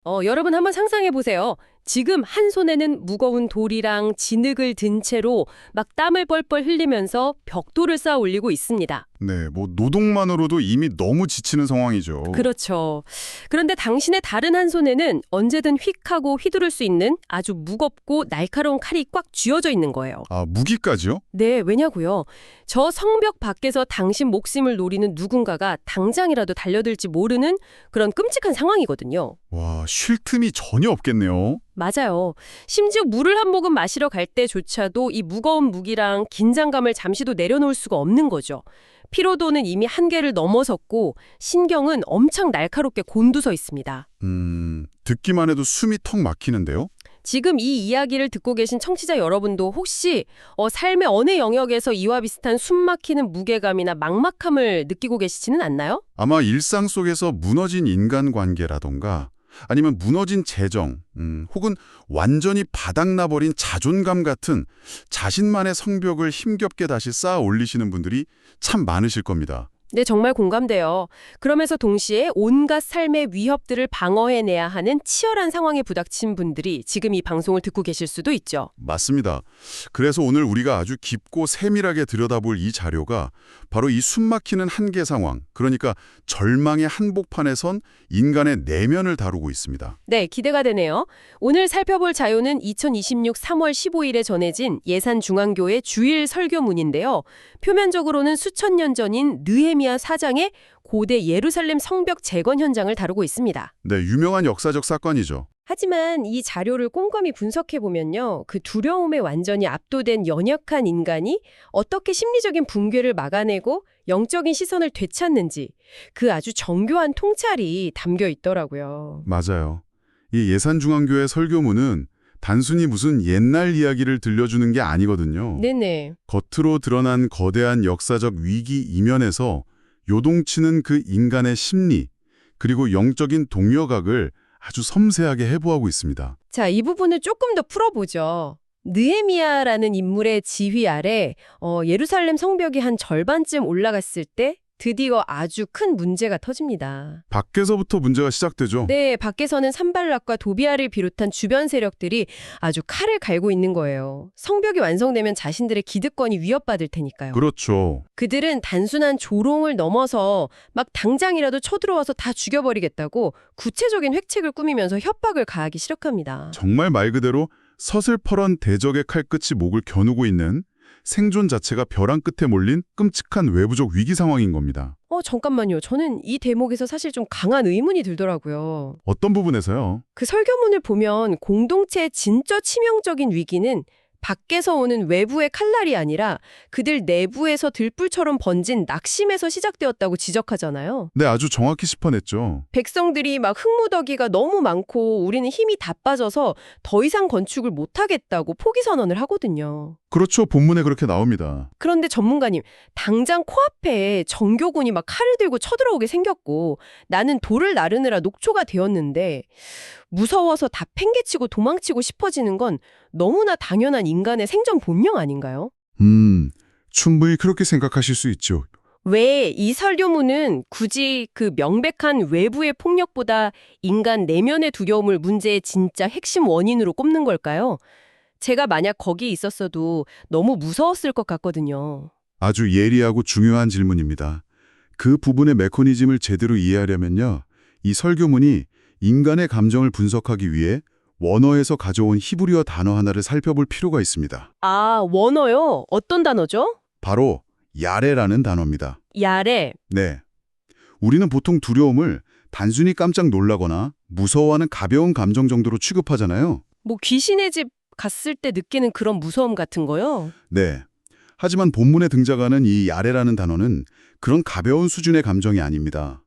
여러분 한번 상상해 보세요. 지금 한 손에는 무거운 돌이랑 진흙을 든 채로 막 땀을 뻘뻘 흘리면서 벽돌을 쌓아 올리고 있습니다. 네, 노동만으로도 이미 너무 지치는 상황이죠. 그렇죠. 그런데 당신의 다른 한 손에는 언제든 휙 하고 휘두를 수 있는 아주 무겁고 날카로운 칼이 꽉 쥐어져 있는 거예요. 아, 무기까지요? 네, 왜냐고요? 저 성벽 밖에서 당신 목숨을 노리는 누군가가 당장이라도 달려들지 모르는 그런 끔찍한 상황이거든요. 와, 쉴 틈이 전혀 없겠네요. 맞아요. 심지어 물을 한 모금 마시러 갈 때조차도 이 무거운 무기랑 긴장감을 잠시도 내려놓을 수가 없는 거죠. 피로도는 이미 한계를 넘어섰고 신경은 엄청 날카롭게 곤두서 있습니다. 듣기만 해도 숨이 턱 막히는데요? 지금 이 이야기를 듣고 계신 청취자 여러분도 혹시 삶의 어느 영역에서 이와 비슷한 숨막히는 무게감이나 막막함을 느끼고 계시지는 않나요? 아마 일상 속에서 무너진 인간관계라던가 아니면 무너진 재정, 혹은 완전히 바닥나버린 자존감 같은 자신만의 성벽을 힘겹게 다시 쌓아 올리시는 분들이 참 많으실 겁니다. 네, 정말 공감돼요. 그러면서 동시에 온갖 삶의 위협들을 방어해내야 하는 치열한 상황에 부닥친 분들이 지금 이 방송을 듣고 계실 수도 있죠. 맞습니다. 그래서 오늘 우리가 아주 깊고 세밀하게 들여다볼 이 자료가 바로 이 숨막히는 한계 상황, 그러니까 절망의 한복판에 선 인간의 내면을 다루고 있습니다. 네, 기대가 되네요. 오늘 살펴볼 자료는 2026 3월 15일에 전해진 예산중앙교회 주일 설교문인데요. 표면적으로는 수천 년 전인 느헤미야 사장의 고대 예루살렘 성벽 재건 현장을 다루고 있습니다. 네, 유명한 역사적 사건이죠. 하지만 이 자료를 꼼꼼히 분석해보면요. 그 두려움에 완전히 압도된 연약한 인간이 어떻게 심리적인 붕괴를 막아내고 영적인 시선을 되찾는지 그 아주 정교한 통찰이 담겨 있더라고요. 맞아요. 이 예산중앙교회 설교문은 단순히 무슨 옛날 이야기를 들려주는 게 아니거든요. 네네. 겉으로 드러난 거대한 역사적 위기 이면에서 요동치는 그 인간의 심리, 그리고 영적인 동력학을 아주 섬세하게 해부하고 있습니다. 자, 이 부분을 조금 더 풀어보죠. 느헤미야라는 인물의 지휘 아래 예루살렘 성벽이 한 절반쯤 올라갔을 때 드디어 아주 큰 문제가 터집니다. 밖에서부터 문제가 시작되죠. 네, 밖에서는 산발락과 도비아를 비롯한 주변 세력들이 아주 칼을 갈고 있는 거예요. 성벽이 완성되면 자신들의 기득권이 위협받을 테니까요. 그렇죠. 그들은 단순한 조롱을 넘어서 막 당장이라도 쳐들어와서 다 죽여버리겠다고 구체적인 획책을 꾸미면서 협박을 가하기 시작합니다. 정말 말 그대로 서슬퍼런 대적의 칼끝이 목을 겨누고 있는 생존 자체가 벼랑 끝에 몰린 끔찍한 외부적 위기 상황인 겁니다. 잠깐만요. 저는 이 대목에서 사실 좀 강한 의문이 들더라고요. 어떤 부분에서요? 그 설교문을 보면 공동체의 진짜 치명적인 위기는 밖에서 오는 외부의 칼날이 아니라 그들 내부에서 들불처럼 번진 낙심에서 시작되었다고 지적하잖아요. 네, 아주 정확히 짚어냈죠. 백성들이 막 흙무더기가 너무 많고 우리는 힘이 다 빠져서 더 이상 건축을 못하겠다고 포기 선언을 하거든요. 그렇죠. 본문에 그렇게 나옵니다. 그런데 전문가님, 당장 코앞에 정교군이 막 칼을 들고 쳐들어오게 생겼고 나는 돌을 나르느라 녹초가 되었는데 무서워서 다 팽개치고 도망치고 싶어지는 건 너무나 당연한 인간의 생존 본능 아닌가요? 충분히 그렇게 생각하실 수 있죠. 왜 이 설교문은 굳이 그 명백한 외부의 폭력보다 인간 내면의 두려움을 문제의 진짜 핵심 원인으로 꼽는 걸까요? 제가 만약 거기에 있었어도 너무 무서웠을 것 같거든요. 아주 예리하고 중요한 질문입니다. 그 부분의 메커니즘을 제대로 이해하려면요. 이 설교문이 인간의 감정을 분석하기 위해 원어에서 가져온 히브리어 단어 하나를 살펴볼 필요가 있습니다. 아, 원어요? 어떤 단어죠? 바로 야레라는 단어입니다. 야레. 네. 우리는 보통 두려움을 단순히 깜짝 놀라거나 무서워하는 가벼운 감정 정도로 취급하잖아요. 뭐 귀신의 집 갔을 때 느끼는 그런 무서움 같은 거요? 네. 하지만 본문에 등장하는 이 야레라는 단어는 그런 가벼운 수준의 감정이 아닙니다.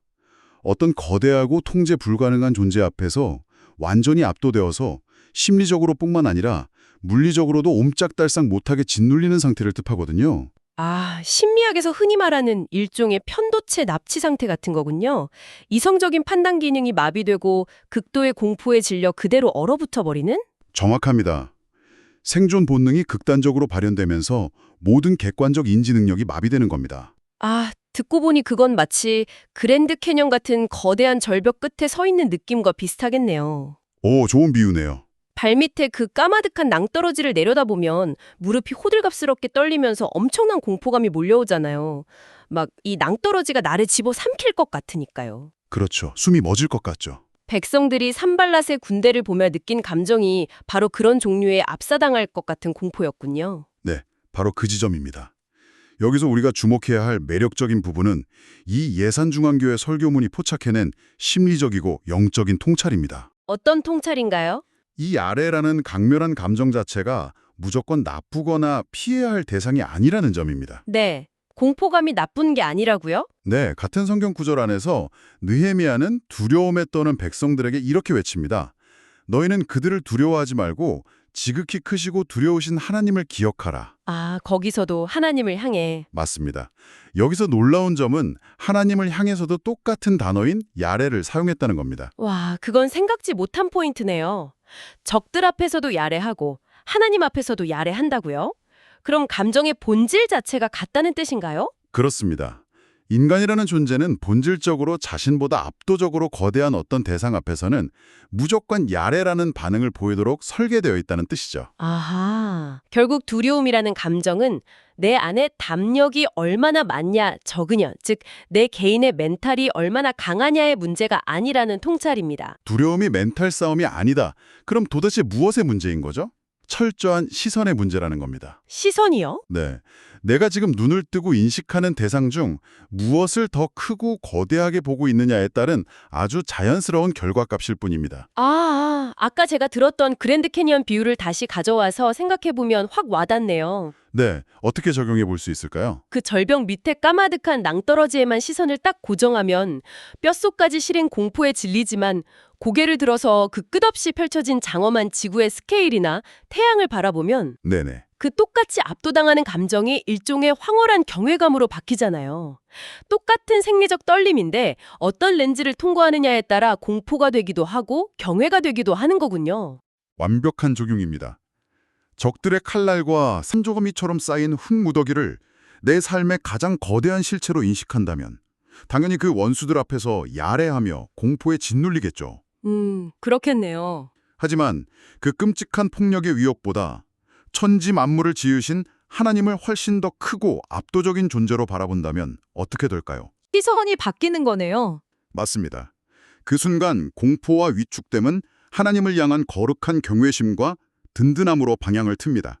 어떤 거대하고 통제 불가능한 존재 앞에서 완전히 압도되어서 심리적으로뿐만 아니라 물리적으로도 옴짝달싹 못하게 짓눌리는 상태를 뜻하거든요. 아, 심리학에서 흔히 말하는 일종의 편도체 납치 상태 같은 거군요. 이성적인 판단 기능이 마비되고 극도의 공포에 질려 그대로 얼어붙어 버리는? 정확합니다. 생존 본능이 극단적으로 발현되면서 모든 객관적 인지 능력이 마비되는 겁니다. 아, 듣고 보니 그건 마치 그랜드 캐년 같은 거대한 절벽 끝에 서 있는 느낌과 비슷하겠네요. 오, 좋은 비유네요. 발밑에 그 까마득한 낭떠러지를 내려다보면 무릎이 호들갑스럽게 떨리면서 엄청난 공포감이 몰려오잖아요. 막 이 낭떠러지가 나를 집어삼킬 것 같으니까요. 그렇죠. 숨이 멎을 것 같죠. 백성들이 산발랏의 군대를 보며 느낀 감정이 바로 그런 종류의 압사당할 것 같은 공포였군요. 네, 바로 그 지점입니다. 여기서 우리가 주목해야 할 매력적인 부분은 이 예산중앙교회 설교문이 포착해낸 심리적이고 영적인 통찰입니다. 어떤 통찰인가요? 이 아래라는 강렬한 감정 자체가 무조건 나쁘거나 피해야 할 대상이 아니라는 점입니다. 네. 공포감이 나쁜 게 아니라고요? 네, 같은 성경 구절 안에서 느헤미야는 두려움에 떠는 백성들에게 이렇게 외칩니다. 너희는 그들을 두려워하지 말고 지극히 크시고 두려우신 하나님을 기억하라. 아, 거기서도 하나님을 향해. 맞습니다. 여기서 놀라운 점은 하나님을 향해서도 똑같은 단어인 야레를 사용했다는 겁니다. 와, 그건 생각지 못한 포인트네요. 적들 앞에서도 야래하고 하나님 앞에서도 야래한다고요? 그럼 감정의 본질 자체가 같다는 뜻인가요? 그렇습니다. 인간이라는 존재는 본질적으로 자신보다 압도적으로 거대한 어떤 대상 앞에서는 무조건 야레라는 반응을 보이도록 설계되어 있다는 뜻이죠. 아하. 결국 두려움이라는 감정은 내 안에 담력이 얼마나 많냐, 적으냐, 즉 내 개인의 멘탈이 얼마나 강하냐의 문제가 아니라는 통찰입니다. 두려움이 멘탈 싸움이 아니다. 그럼 도대체 무엇의 문제인 거죠? 철저한 시선의 문제라는 겁니다. 시선이요? 네. 내가 지금 눈을 뜨고 인식하는 대상 중 무엇을 더 크고 거대하게 보고 있느냐에 따른 아주 자연스러운 결과값일 뿐입니다. 아까 제가 들었던 그랜드 캐니언 비유를 다시 가져와서 생각해보면 확 와닿네요. 네. 어떻게 적용해 볼 수 있을까요? 그 절벽 밑에 까마득한 낭떠러지에만 시선을 딱 고정하면 뼛속까지 시린 공포에 질리지만 고개를 들어서 그 끝없이 펼쳐진 장엄한 지구의 스케일이나 태양을 바라보면 네네. 그 똑같이 압도당하는 감정이 일종의 황홀한 경외감으로 바뀌잖아요. 똑같은 생리적 떨림인데 어떤 렌즈를 통과하느냐에 따라 공포가 되기도 하고 경외가 되기도 하는 거군요. 완벽한 적용입니다. 적들의 칼날과 산조가미처럼 쌓인 흙무더기를 내 삶의 가장 거대한 실체로 인식한다면 당연히 그 원수들 앞에서 야래하며 공포에 짓눌리겠죠. 그렇겠네요. 하지만 그 끔찍한 폭력의 위협보다 천지 만물을 지으신 하나님을 훨씬 더 크고 압도적인 존재로 바라본다면 어떻게 될까요? 시선이 바뀌는 거네요. 맞습니다. 그 순간 공포와 위축됨은 하나님을 향한 거룩한 경외심과 든든함으로 방향을 틉니다.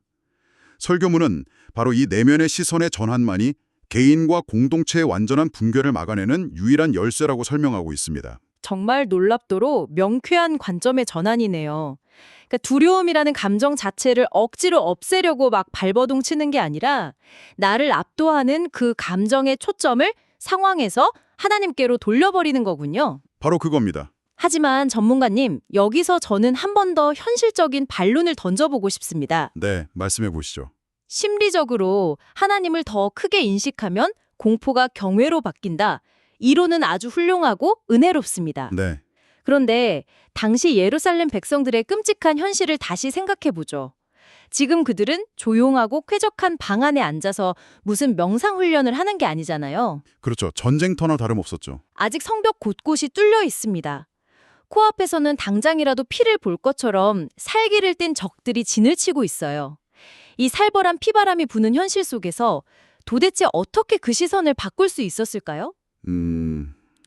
설교문은 바로 이 내면의 시선의 전환만이 개인과 공동체의 완전한 분결을 막아내는 유일한 열쇠라고 설명하고 있습니다. 정말 놀랍도록 명쾌한 관점의 전환이네요. 그러니까 두려움이라는 감정 자체를 억지로 없애려고 막 발버둥 치는 게 아니라 나를 압도하는 그 감정의 초점을 상황에서 하나님께로 돌려버리는 거군요. 바로 그겁니다. 하지만 전문가님, 여기서 저는 한 번 더 현실적인 반론을 던져보고 싶습니다. 네, 말씀해 보시죠. 심리적으로 하나님을 더 크게 인식하면 공포가 경외로 바뀐다. 이론은 아주 훌륭하고 은혜롭습니다. 네, 그런데 당시 예루살렘 백성들의 끔찍한 현실을 다시 생각해보죠. 지금 그들은 조용하고 쾌적한 방 안에 앉아서 무슨 명상훈련을 하는 게 아니잖아요. 그렇죠. 전쟁터나 다름없었죠. 아직 성벽 곳곳이 뚫려 있습니다. 코앞에서는 당장이라도 피를 볼 것처럼 살기를 뗀 적들이 진을 치고 있어요. 이 살벌한 피바람이 부는 현실 속에서 도대체 어떻게 그 시선을 바꿀 수 있었을까요?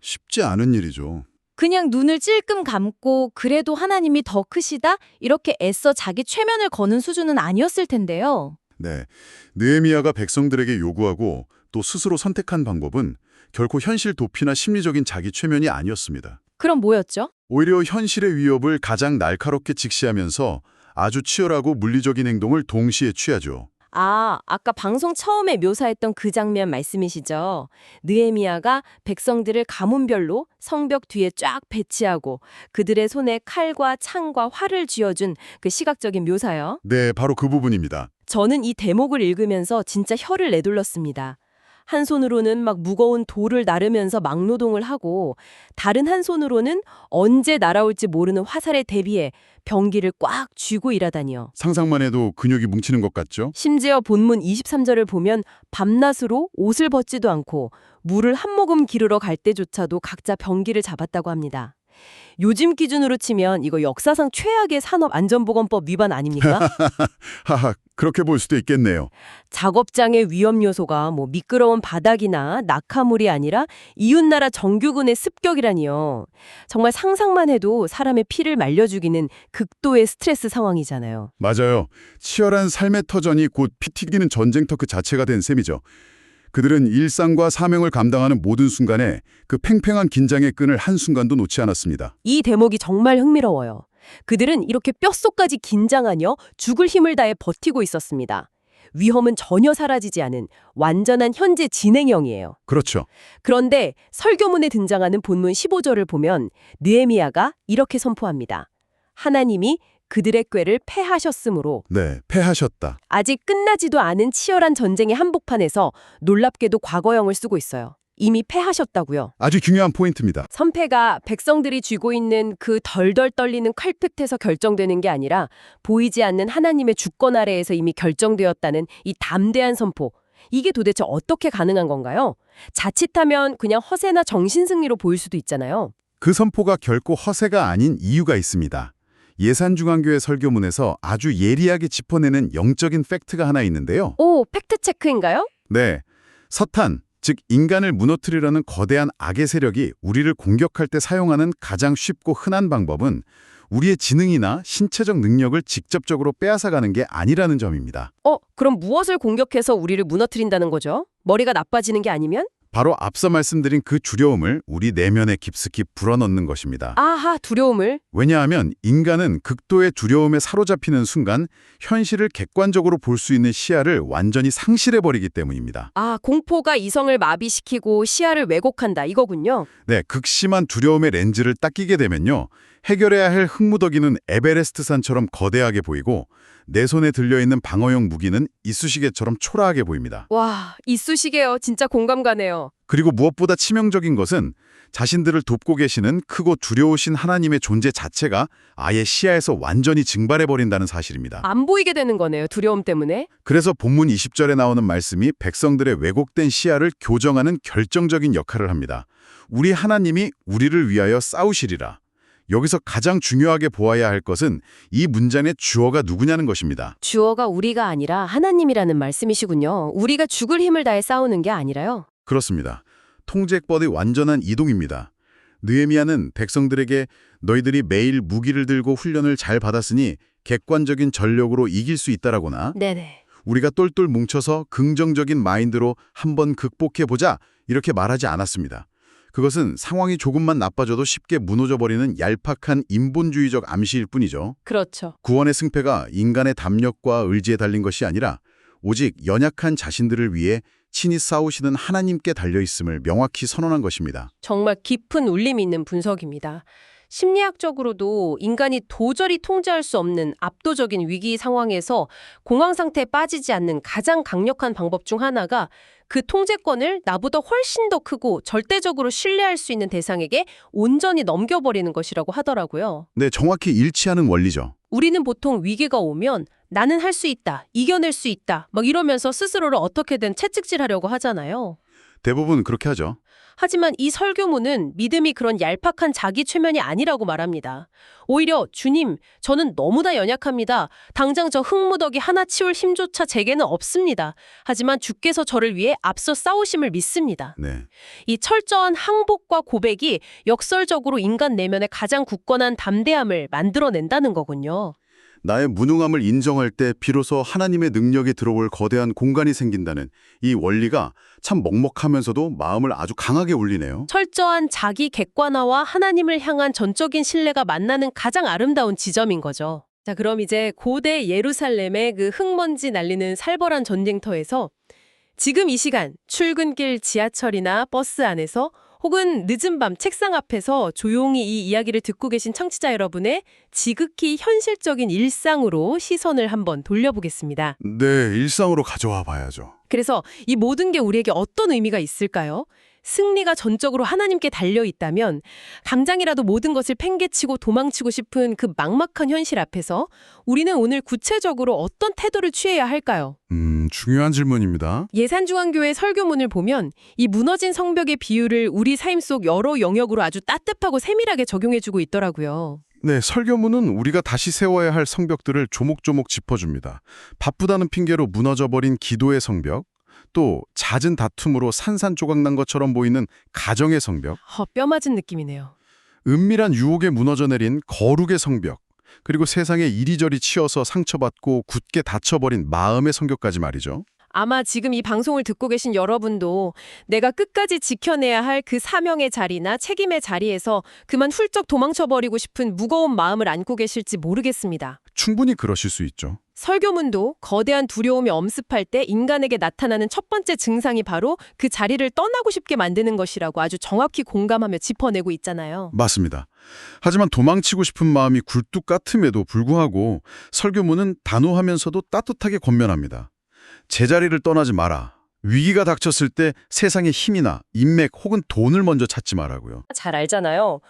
쉽지 않은 일이죠. 그냥 눈을 찔끔 감고 그래도 하나님이 더 크시다? 이렇게 애써 자기 최면을 거는 수준은 아니었을 텐데요. 네, 느헤미야가 백성들에게 요구하고 또 스스로 선택한 방법은 결코 현실 도피나 심리적인 자기 최면이 아니었습니다. 그럼 뭐였죠? 오히려 현실의 위협을 가장 날카롭게 직시하면서 아주 치열하고 물리적인 행동을 동시에 취하죠. 아까 방송 처음에 묘사했던 그 장면 말씀이시죠? 느헤미야가 백성들을 가문별로 성벽 뒤에 쫙 배치하고 그들의 손에 칼과 창과 활을 쥐어준 그 시각적인 묘사요. 네, 바로 그 부분입니다. 저는 이 대목을 읽으면서 진짜 혀를 내둘렀습니다. 한 손으로는 막 무거운 돌을 나르면서 막노동을 하고 다른 한 손으로는 언제 날아올지 모르는 화살에 대비해 병기를 꽉 쥐고 일하다니요. 상상만 해도 근육이 뭉치는 것 같죠? 심지어 본문 23절을 보면 밤낮으로 옷을 벗지도 않고 물을 한 모금 기르러 갈 때조차도 각자 병기를 잡았다고 합니다. 요즘 기준으로 치면 이거 역사상 최악의 산업안전보건법 위반 아닙니까? 하하, 그렇게 볼 수도 있겠네요. 작업장의 위험 요소가 뭐 미끄러운 바닥이나 낙하물이 아니라 이웃나라 정규군의 습격이라니요. 정말 상상만 해도 사람의 피를 말려 죽이는 극도의 스트레스 상황이잖아요. 맞아요. 치열한 삶의 터전이 곧 피 튀기는 전쟁터 그 자체가 된 셈이죠. 그들은 일상과 사명을 감당하는 모든 순간에 그 팽팽한 긴장의 끈을 한순간도 놓지 않았습니다. 이 대목이 정말 흥미로워요. 그들은 이렇게 뼛속까지 긴장하며 죽을 힘을 다해 버티고 있었습니다. 위험은 전혀 사라지지 않은 완전한 현재 진행형이에요. 그렇죠. 그런데 설교문에 등장하는 본문 15절을 보면 느헤미야가 이렇게 선포합니다. 하나님이 그들의 꾀를 패하셨으므로 네, 패하셨다. 아직 끝나지도 않은 치열한 전쟁의 한복판에서 놀랍게도 과거형을 쓰고 있어요. 이미 패하셨다고요. 아주 중요한 포인트입니다. 선패가 백성들이 쥐고 있는 그 덜덜 떨리는 칼끝에서 결정되는 게 아니라 보이지 않는 하나님의 주권 아래에서 이미 결정되었다는 이 담대한 선포. 이게 도대체 어떻게 가능한 건가요? 자칫하면 그냥 허세나 정신승리로 보일 수도 있잖아요. 그 선포가 결코 허세가 아닌 이유가 있습니다. 예산중앙교회 설교문에서 아주 예리하게 짚어내는 영적인 팩트가 하나 있는데요. 오, 팩트체크인가요? 네, 서탄, 즉 인간을 무너뜨리려는 거대한 악의 세력이 우리를 공격할 때 사용하는 가장 쉽고 흔한 방법은 우리의 지능이나 신체적 능력을 직접적으로 빼앗아가는 게 아니라는 점입니다. 그럼 무엇을 공격해서 우리를 무너뜨린다는 거죠? 머리가 나빠지는 게 아니면? 바로 앞서 말씀드린 그 두려움을 우리 내면에 깊숙이 불어넣는 것입니다. 아하, 두려움을. 왜냐하면 인간은 극도의 두려움에 사로잡히는 순간 현실을 객관적으로 볼 수 있는 시야를 완전히 상실해버리기 때문입니다. 아, 공포가 이성을 마비시키고 시야를 왜곡한다 이거군요. 네, 극심한 두려움의 렌즈를 딱 끼게 되면요. 해결해야 할 흙무더기는 에베레스트 산처럼 거대하게 보이고 내 손에 들려있는 방어용 무기는 이쑤시개처럼 초라하게 보입니다. 와, 이쑤시개요. 진짜 공감 가네요. 그리고 무엇보다 치명적인 것은 자신들을 돕고 계시는 크고 두려우신 하나님의 존재 자체가 아예 시야에서 완전히 증발해버린다는 사실입니다. 안 보이게 되는 거네요. 두려움 때문에. 그래서 본문 20절에 나오는 말씀이 백성들의 왜곡된 시야를 교정하는 결정적인 역할을 합니다. 우리 하나님이 우리를 위하여 싸우시리라. 여기서 가장 중요하게 보아야 할 것은 이 문장의 주어가 누구냐는 것입니다. 주어가 우리가 아니라 하나님이라는 말씀이시군요. 우리가 죽을 힘을 다해 싸우는 게 아니라요. 그렇습니다. 통제권의 완전한 이동입니다. 느헤미야는 백성들에게 너희들이 매일 무기를 들고 훈련을 잘 받았으니 객관적인 전력으로 이길 수 있다라거나 네네. 우리가 똘똘 뭉쳐서 긍정적인 마인드로 한번 극복해보자 이렇게 말하지 않았습니다. 그것은 상황이 조금만 나빠져도 쉽게 무너져버리는 얄팍한 인본주의적 암시일 뿐이죠. 그렇죠. 구원의 승패가 인간의 담력과 의지에 달린 것이 아니라 오직 연약한 자신들을 위해 친히 싸우시는 하나님께 달려있음을 명확히 선언한 것입니다. 정말 깊은 울림이 있는 분석입니다. 심리학적으로도 인간이 도저히 통제할 수 없는 압도적인 위기 상황에서 공황 상태에 빠지지 않는 가장 강력한 방법 중 하나가 그 통제권을 나보다 훨씬 더 크고 절대적으로 신뢰할 수 있는 대상에게 온전히 넘겨버리는 것이라고 하더라고요. 네, 정확히 일치하는 원리죠. 우리는 보통 위기가 오면 나는 할 수 있다, 이겨낼 수 있다, 막 이러면서 스스로를 어떻게든 채찍질하려고 하잖아요. 대부분 그렇게 하죠. 하지만 이 설교문은 믿음이 그런 얄팍한 자기 최면이 아니라고 말합니다. 오히려 주님, 저는 너무나 연약합니다. 당장 저 흙무더기 하나 치울 힘조차 제게는 없습니다. 하지만 주께서 저를 위해 앞서 싸우심을 믿습니다. 네. 이 철저한 항복과 고백이 역설적으로 인간 내면의 가장 굳건한 담대함을 만들어낸다는 거군요. 나의 무능함을 인정할 때 비로소 하나님의 능력이 들어올 거대한 공간이 생긴다는 이 원리가 참 먹먹하면서도 마음을 아주 강하게 울리네요. 철저한 자기 객관화와 하나님을 향한 전적인 신뢰가 만나는 가장 아름다운 지점인 거죠. 자, 그럼 이제 고대 예루살렘의 그 흙먼지 날리는 살벌한 전쟁터에서 지금 이 시간 출근길 지하철이나 버스 안에서 혹은 늦은 밤 책상 앞에서 조용히 이 이야기를 듣고 계신 청취자 여러분의 지극히 현실적인 일상으로 시선을 한번 돌려보겠습니다. 네, 일상으로 가져와 봐야죠. 그래서 이 모든 게 우리에게 어떤 의미가 있을까요? 승리가 전적으로 하나님께 달려 있다면 당장이라도 모든 것을 팽개치고 도망치고 싶은 그 막막한 현실 앞에서 우리는 오늘 구체적으로 어떤 태도를 취해야 할까요? 중요한 질문입니다. 예산중앙교회 설교문을 보면 이 무너진 성벽의 비유를 우리 삶 속 여러 영역으로 아주 따뜻하고 세밀하게 적용해주고 있더라고요. 네, 설교문은 우리가 다시 세워야 할 성벽들을 조목조목 짚어줍니다. 바쁘다는 핑계로 무너져버린 기도의 성벽, 또 잦은 다툼으로 산산조각 난 것처럼 보이는 가정의 성벽, 뼈맞은 느낌이네요. 은밀한 유혹에 무너져 내린 거룩의 성벽, 그리고 세상에 이리저리 치여서 상처받고 굳게 다쳐버린 마음의 성벽까지 말이죠. 아마 지금 이 방송을 듣고 계신 여러분도 내가 끝까지 지켜내야 할 그 사명의 자리나 책임의 자리에서 그만 훌쩍 도망쳐버리고 싶은 무거운 마음을 안고 계실지 모르겠습니다. 충분히 그러실 수 있죠. 설교문도 거대한 두려움이 엄습할 때 인간에게 나타나는 첫 번째 증상이 바로 그 자리를 떠나고 싶게 만드는 것이라고 아주 정확히 공감하며 짚어내고 있잖아요. 맞습니다. 하지만 도망치고 싶은 마음이 굴뚝 같음에도 불구하고 설교문은 단호하면서도 따뜻하게 권면합니다. 제자리를 떠나지 마라. 위기가 닥쳤을 때 세상의 힘이나 인맥 혹은 돈을 먼저 찾지 말라고요. 잘 알잖아요.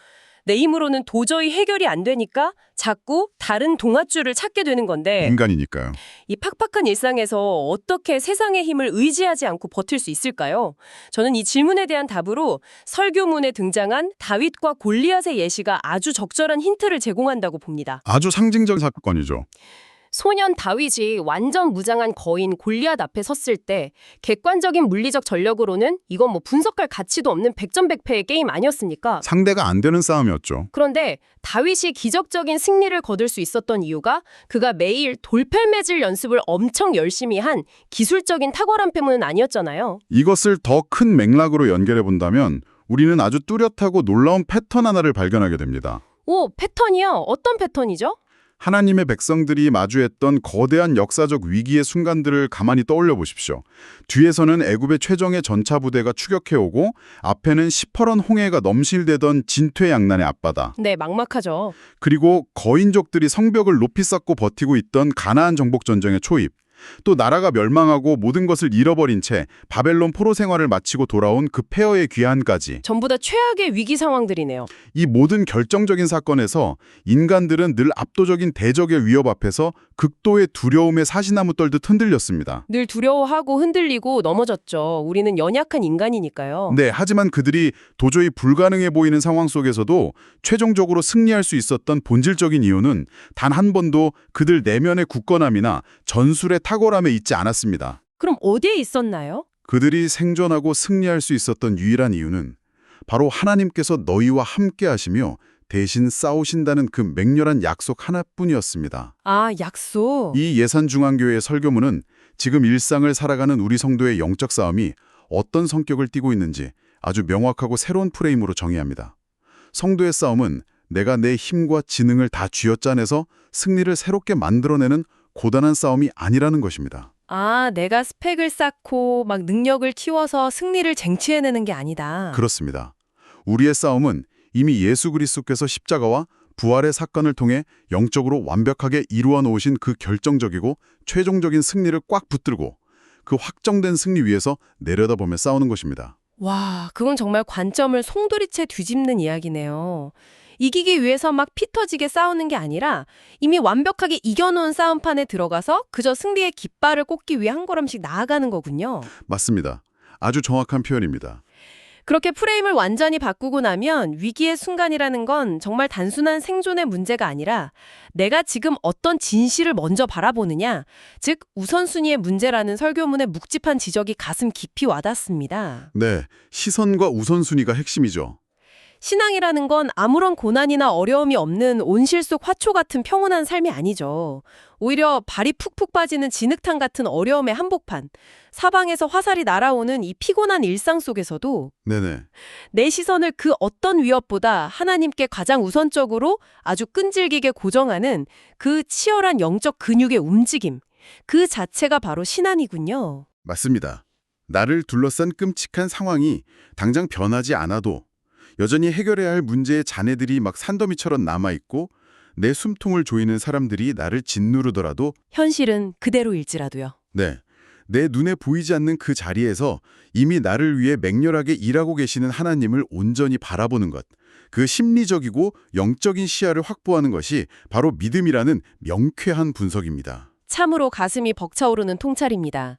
내 힘으로는 도저히 해결이 안 되니까 자꾸 다른 동아줄을 찾게 되는 건데 인간이니까요. 이 팍팍한 일상에서 어떻게 세상의 힘을 의지하지 않고 버틸 수 있을까요? 저는 이 질문에 대한 답으로 설교문에 등장한 다윗과 골리앗의 예시가 아주 적절한 힌트를 제공한다고 봅니다. 아주 상징적 사건이죠. 소년 다윗이 완전 무장한 거인 골리앗 앞에 섰을 때 객관적인 물리적 전력으로는 이건 뭐 분석할 가치도 없는 백전백패의 게임 아니었습니까? 상대가 안 되는 싸움이었죠. 그런데 다윗이 기적적인 승리를 거둘 수 있었던 이유가 그가 매일 돌팔매질 연습을 엄청 열심히 한 기술적인 탁월함 때문은 아니었잖아요. 이것을 더 큰 맥락으로 연결해 본다면 우리는 아주 뚜렷하고 놀라운 패턴 하나를 발견하게 됩니다. 오, 패턴이요? 어떤 패턴이죠? 하나님의 백성들이 마주했던 거대한 역사적 위기의 순간들을 가만히 떠올려 보십시오. 뒤에서는 애굽의 최정예 전차 부대가 추격해오고 앞에는 시퍼런 홍해가 넘실대던 진퇴양난의 앞바다. 네, 막막하죠. 그리고 거인족들이 성벽을 높이 쌓고 버티고 있던 가나안 정복 전쟁의 초입. 또 나라가 멸망하고 모든 것을 잃어버린 채 바벨론 포로 생활을 마치고 돌아온 그 폐허의 귀환까지. 전부 다 최악의 위기 상황들이네요. 이 모든 결정적인 사건에서 인간들은 늘 압도적인 대적의 위협 앞에서 극도의 두려움에 사시나무 떨듯 흔들렸습니다. 늘 두려워하고 흔들리고 넘어졌죠. 우리는 연약한 인간이니까요. 네, 하지만 그들이 도저히 불가능해 보이는 상황 속에서도 최종적으로 승리할 수 있었던 본질적인 이유는 단 한 번도 그들 내면의 굳건함이나 전술의 탁월함에 있지 않았습니다. 그럼 어디에 있었나요? 그들이 생존하고 승리할 수 있었던 유일한 이유는 바로 하나님께서 너희와 함께 하시며 대신 싸우신다는 그 맹렬한 약속 하나뿐이었습니다. 아, 약속. 이 예산중앙교회의 설교문은 지금 일상을 살아가는 우리 성도의 영적 싸움이 어떤 성격을 띠고 있는지 아주 명확하고 새로운 프레임으로 정의합니다. 성도의 싸움은 내가 내 힘과 지능을 다 쥐어짜내서 승리를 새롭게 만들어내는 고단한 싸움이 아니라는 것입니다. 아, 내가 스펙을 쌓고 막 능력을 키워서 승리를 쟁취해내는 게 아니다. 그렇습니다. 우리의 싸움은 이미 예수 그리스도께서 십자가와 부활의 사건을 통해 영적으로 완벽하게 이루어 놓으신 그 결정적이고 최종적인 승리를 꽉 붙들고 그 확정된 승리 위에서 내려다보며 싸우는 것입니다. 와, 그건 정말 관점을 송두리째 뒤집는 이야기네요. 이기기 위해서 막 피 터지게 싸우는 게 아니라 이미 완벽하게 이겨놓은 싸움판에 들어가서 그저 승리의 깃발을 꽂기 위해 한 걸음씩 나아가는 거군요. 맞습니다. 아주 정확한 표현입니다. 그렇게 프레임을 완전히 바꾸고 나면 위기의 순간이라는 건 정말 단순한 생존의 문제가 아니라 내가 지금 어떤 진실을 먼저 바라보느냐, 즉 우선순위의 문제라는 설교문의 묵직한 지적이 가슴 깊이 와닿습니다. 네, 시선과 우선순위가 핵심이죠. 신앙이라는 건 아무런 고난이나 어려움이 없는 온실 속 화초 같은 평온한 삶이 아니죠. 오히려 발이 푹푹 빠지는 진흙탕 같은 어려움의 한복판, 사방에서 화살이 날아오는 이 피곤한 일상 속에서도 네네. 내 시선을 그 어떤 위협보다 하나님께 가장 우선적으로 아주 끈질기게 고정하는 그 치열한 영적 근육의 움직임, 그 자체가 바로 신앙이군요. 맞습니다. 나를 둘러싼 끔찍한 상황이 당장 변하지 않아도 여전히 해결해야 할 문제의 잔해들이 막 산더미처럼 남아있고 내 숨통을 조이는 사람들이 나를 짓누르더라도 현실은 그대로일지라도요. 네, 내 눈에 보이지 않는 그 자리에서 이미 나를 위해 맹렬하게 일하고 계시는 하나님을 온전히 바라보는 것, 그 심리적이고 영적인 시야를 확보하는 것이 바로 믿음이라는 명쾌한 분석입니다. 참으로 가슴이 벅차오르는 통찰입니다.